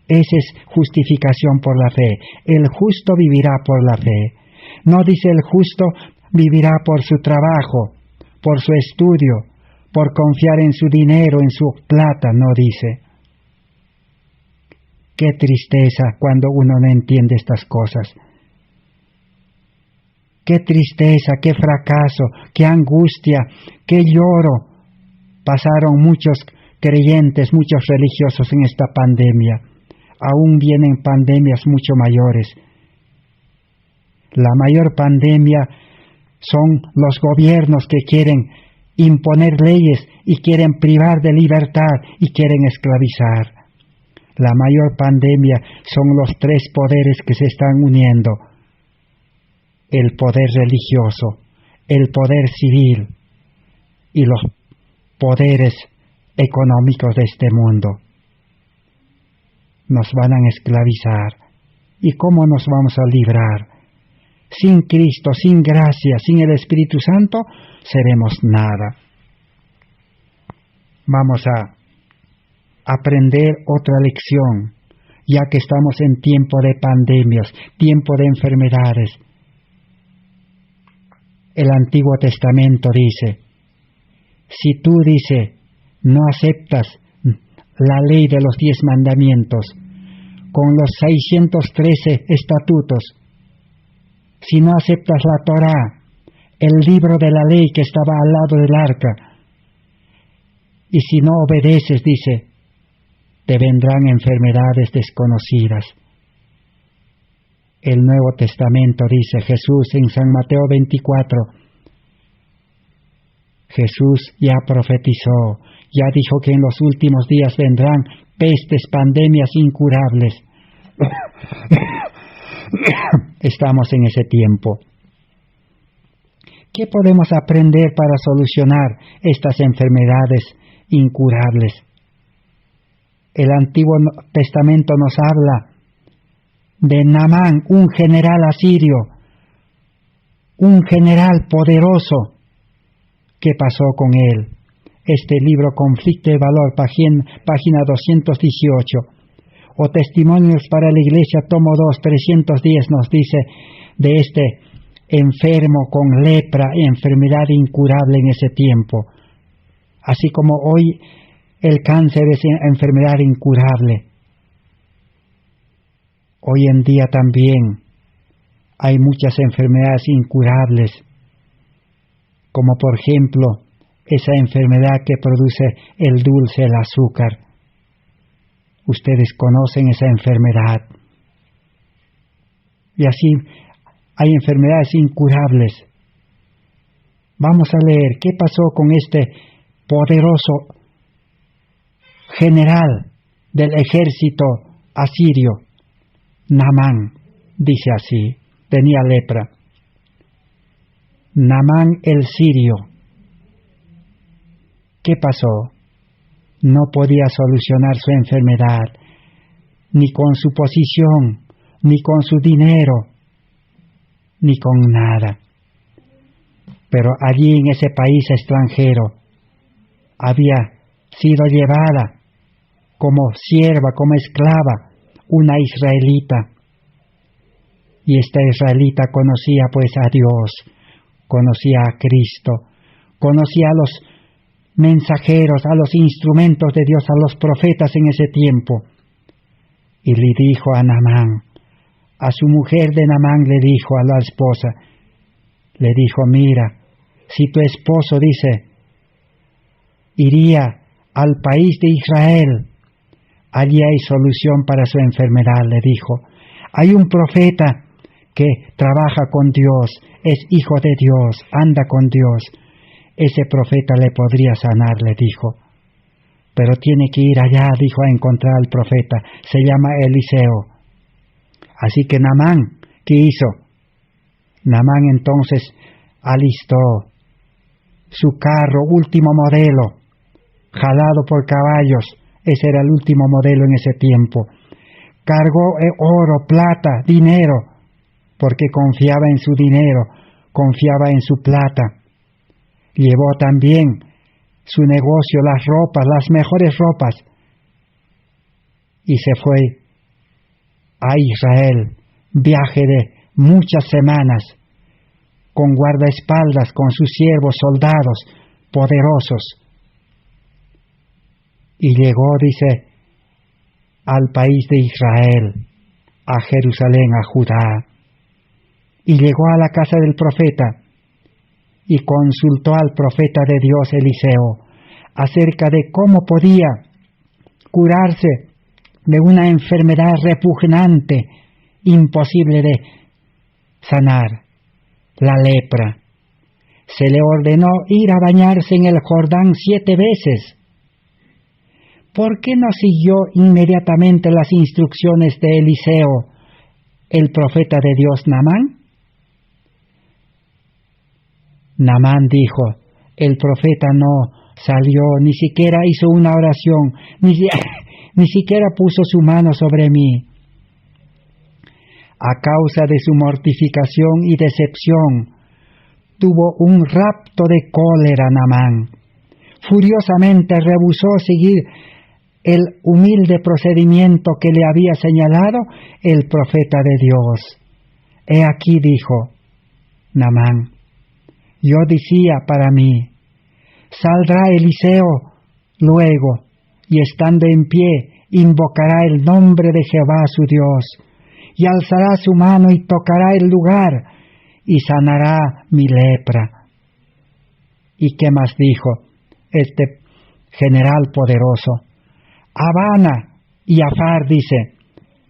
Esa es justificación por la fe. El justo vivirá por la fe. No dice el justo vivirá por su trabajo, por su estudio, por confiar en su dinero, en su plata, no dice. Qué tristeza cuando uno no entiende estas cosas. Qué tristeza, qué fracaso, qué angustia, qué lloro. Pasaron muchos creyentes, muchos religiosos en esta pandemia. Aún vienen pandemias mucho mayores. La mayor pandemia son los gobiernos que quieren imponer leyes y quieren privar de libertad y quieren esclavizar. La mayor pandemia son los tres poderes que se están uniendo. El poder religioso, el poder civil y los poderes económicos de este mundo. Nos van a esclavizar. ¿Y cómo nos vamos a librar? Sin Cristo, sin gracia, sin el Espíritu Santo, seremos nada. Vamos a aprender otra lección, ya que estamos en tiempo de pandemias, tiempo de enfermedades. El Antiguo Testamento dice, si tú, dice, no aceptas la ley de los 10 mandamientos, con los 613 estatutos, si no aceptas la Torá, el libro de la ley que estaba al lado del arca, y si no obedeces, dice, te vendrán enfermedades desconocidas. El Nuevo Testamento dice Jesús en San Mateo 24, Jesús ya profetizó, ya dijo que en los últimos días vendrán pestes, pandemias incurables. Estamos en ese tiempo. ¿Qué podemos aprender para solucionar estas enfermedades incurables? El Antiguo Testamento nos habla de Naamán, un general asirio, un general poderoso. ¿Qué pasó con él? Este libro, Conflicto de Valor, página 218, o Testimonios para la Iglesia, tomo 2, 310, nos dice de este enfermo con lepra, enfermedad incurable en ese tiempo. Así como hoy el cáncer es enfermedad incurable. Hoy en día también hay muchas enfermedades incurables, como por ejemplo esa enfermedad que produce el dulce, el azúcar. Ustedes conocen esa enfermedad. Y así hay enfermedades incurables. Vamos a leer qué pasó con este poderoso general del ejército asirio, Naamán. Dice así, tenía lepra. Naamán el sirio. ¿Qué pasó? No podía solucionar su enfermedad, ni con su posición, ni con su dinero, ni con nada. Pero allí en ese país extranjero había sido llevada como sierva, como esclava, una israelita. Y esta israelita conocía pues a Dios, conocía a Cristo, conocía a los mensajeros, a los instrumentos de Dios, a los profetas en ese tiempo. Y le dijo a Naamán, a su mujer de Naamán le dijo, a la esposa, le dijo, mira, si tu esposo, dice, iría al país de Israel, allí hay solución para su enfermedad, le dijo. Hay un profeta que trabaja con Dios, es hijo de Dios, anda con Dios. Ese profeta le podría sanar, le dijo. Pero tiene que ir allá, dijo, a encontrar al profeta. Se llama Eliseo. Así que Naamán, ¿qué hizo? Naamán entonces alistó su carro, último modelo, jalado por caballos. Ese era el último modelo en ese tiempo. Cargó oro, plata, dinero, porque confiaba en su dinero, confiaba en su plata. Llevó también su negocio, las ropas, las mejores ropas, y se fue a Israel, viaje de muchas semanas, con guardaespaldas, con sus siervos, soldados poderosos. Y llegó, dice, al país de Israel, a Jerusalén, a Judá. Y llegó a la casa del profeta y consultó al profeta de Dios Eliseo acerca de cómo podía curarse de una enfermedad repugnante, imposible de sanar, la lepra. Se le ordenó ir a bañarse en el Jordán 7 veces. ¿Por qué no siguió inmediatamente las instrucciones de Eliseo, el profeta de Dios Naamán? Naamán dijo, el profeta no salió, ni siquiera hizo una oración, ni siquiera puso su mano sobre mí. A causa de su mortificación y decepción, tuvo un rapto de cólera Naamán. Furiosamente rehusó seguir el humilde procedimiento que le había señalado el profeta de Dios. He aquí, dijo Naamán, yo decía para mí, saldrá Eliseo luego, y estando en pie, invocará el nombre de Jehová su Dios, y alzará su mano y tocará el lugar, y sanará mi lepra. ¿Y qué más dijo este general poderoso? Habana y Afar, dice,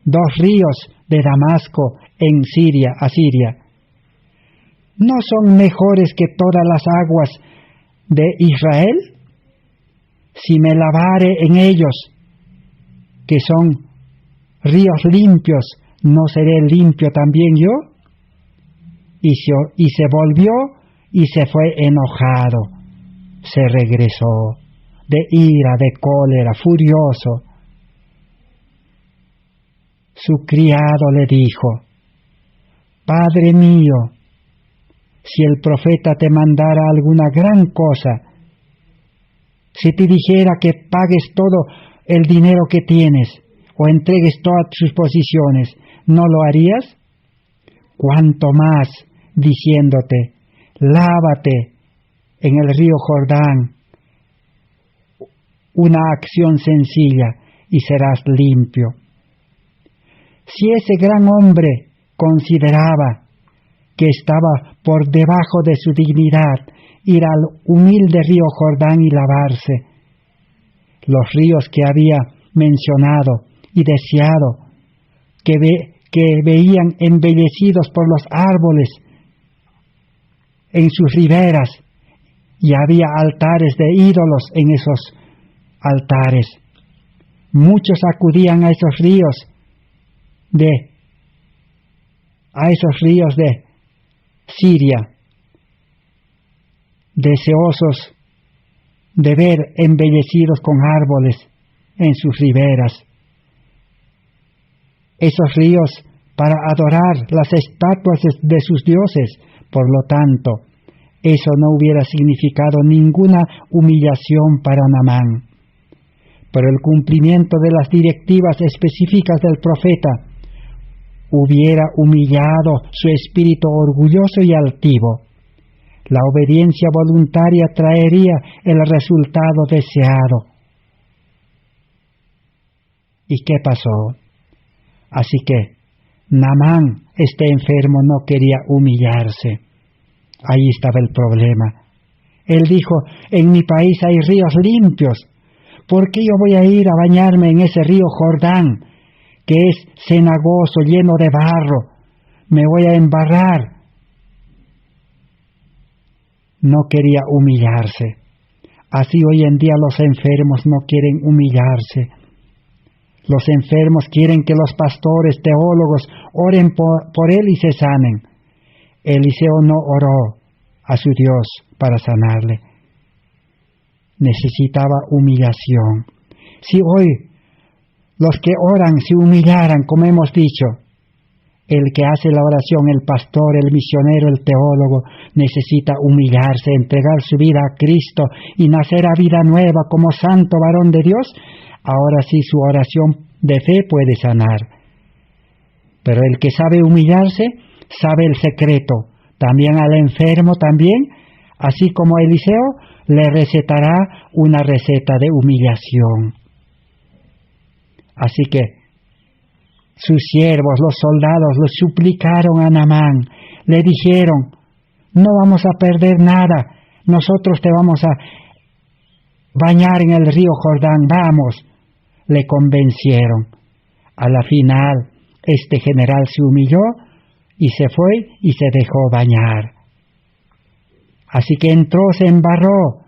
2 ríos de Damasco en Siria, Asiria, ¿no son mejores que todas las aguas de Israel? Si me lavare en ellos, que son ríos limpios, ¿no seré limpio también yo? Y se volvió y se fue enojado, se regresó, de ira, de cólera, furioso. Su criado le dijo, Padre mío, si el profeta te mandara alguna gran cosa, si te dijera que pagues todo el dinero que tienes o entregues todas tus posesiones, ¿no lo harías? Cuanto más diciéndote, lávate en el río Jordán, una acción sencilla y serás limpio. Si ese gran hombre consideraba que estaba por debajo de su dignidad ir al humilde río Jordán y lavarse, los ríos que había mencionado y deseado que que veían embellecidos por los árboles en sus riberas, y había altares de ídolos en esos altares. Muchos acudían a esos ríos de Siria, deseosos de ver embellecidos con árboles en sus riberas esos ríos para adorar las estatuas de sus dioses. Por lo tanto, eso no hubiera significado ninguna humillación para Naamán. Pero el cumplimiento de las directivas específicas del profeta hubiera humillado su espíritu orgulloso y altivo. La obediencia voluntaria traería el resultado deseado. ¿Y qué pasó? Así que Naamán, este enfermo, no quería humillarse. Ahí estaba el problema. Él dijo: en mi país hay ríos limpios. ¿Por qué yo voy a ir a bañarme en ese río Jordán, que es cenagoso, lleno de barro? Me voy a embarrar. No quería humillarse. Así hoy en día los enfermos no quieren humillarse. Los enfermos quieren que los pastores, teólogos, oren por él y se sanen. Eliseo no oró a su Dios para sanarle. Necesitaba humillación. Si hoy los que oran se humillaran, como hemos dicho, el que hace la oración, el pastor, el misionero, el teólogo, necesita humillarse, entregar su vida a Cristo y nacer a vida nueva como santo varón de Dios. Ahora sí, su oración de fe puede sanar. Pero el que sabe humillarse, sabe el secreto. También al enfermo, así como Eliseo, le recetará una receta de humillación. Así que sus siervos, los soldados, le suplicaron a Naamán, le dijeron: no vamos a perder nada, nosotros te vamos a bañar en el río Jordán, vamos. Le convencieron. A la final, este general se humilló y se fue y se dejó bañar. Así que entró, se embarró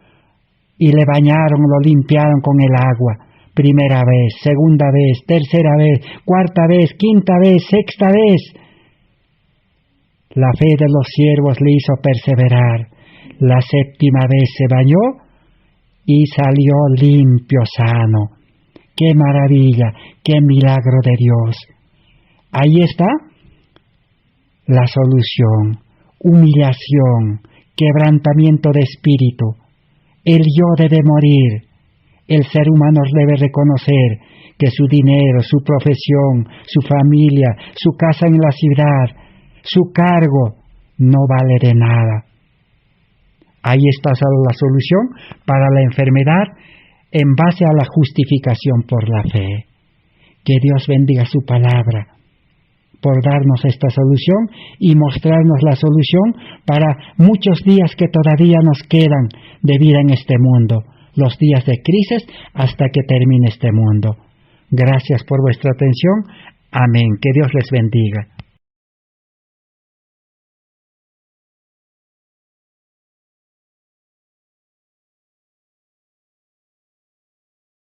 y le bañaron, lo limpiaron con el agua. Primera vez, segunda vez, tercera vez, cuarta vez, quinta vez, sexta vez. La fe de los siervos le hizo perseverar. La séptima vez se bañó y salió limpio, sano. ¡Qué maravilla! ¡Qué milagro de Dios! Ahí está la solución: humillación, quebrantamiento de espíritu. El yo debe morir. El ser humano debe reconocer que su dinero, su profesión, su familia, su casa en la ciudad, su cargo, no vale de nada. Ahí está la solución para la enfermedad en base a la justificación por la fe. Que Dios bendiga su palabra por darnos esta solución y mostrarnos la solución para muchos días que todavía nos quedan de vida en este mundo, los días de crisis hasta que termine este mundo. Gracias por vuestra atención. Amén. Que Dios les bendiga.